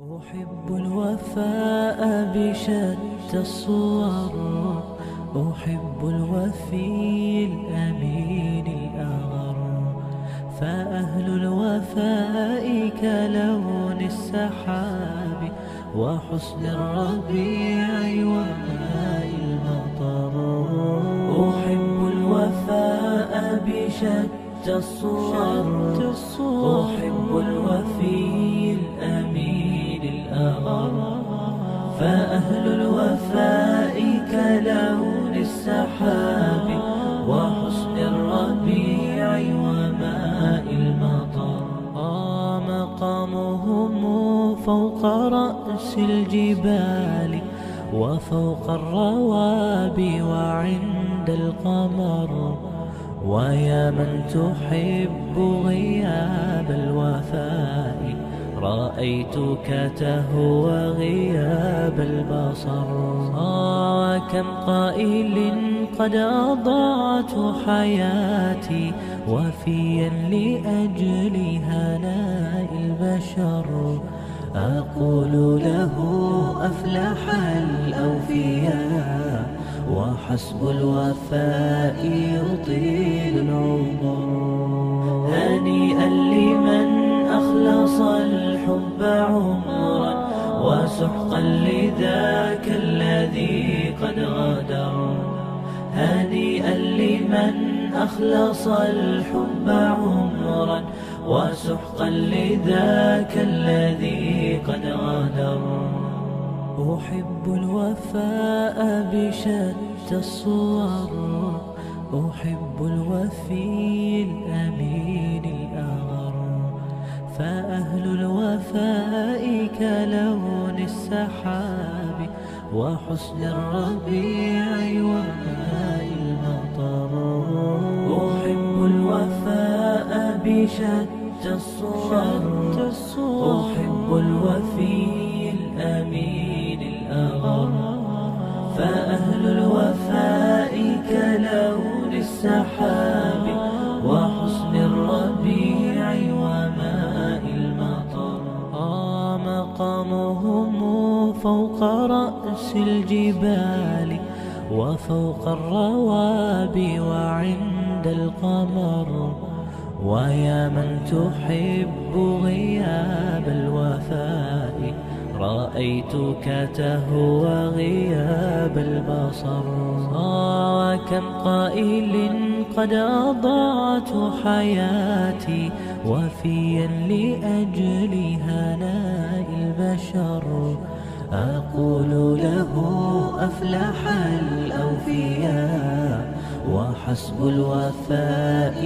أحب الوفاء بشتى الصور، أحب الوفي الأمين الأغر، فأهل الوفاء كلون السحاب وحسن الربيع وماء المطر. أحب الوفاء بشتى الصور، أحب الوفي الأمين الأغر، فأهل الوفاء كلون السحاب وحسن الربيع وماء المطر. مقامهم فوق رأس الجبال وفوق الروابي وعند القمر، ويا من تحب غياب الوفاء رأيتك تهوى غياب البصر. وكم قائل قد أضعت حياتي وفيا لأجل هناء البشر، أقول له أفلح الأوفياء وحسب الوفاء يطيل العمر. هنيئا لمن أخلص الحب عمرا وسحقا لذاك الذي قد غدر. هنيئا لمن أخلص الحب عمرا وسحقا لذاك الذي قد غدر. أحب الوفاء بشتى الصور، أحب الوفي الأمين الأغر، فأهل الوفاء كلون السحاب وحسن الربيع وماء المطر. أحب الوفاء بشتى الصور، أحب الوفي الأمين الأغر، فأهل الوفاء كلون السحاب وحسن الربيع وماء المطر. مقامهم فوق رأس الجبال وفوق الروابي وعند القمر، ويا من تحب غياب الوفاء رأيتك تهوى غياب البصر. وكم قائل قد أضعت حياتي وفيا لأجل هناء البشر، أقول له أفلح الأوفياء وحسب الوفاء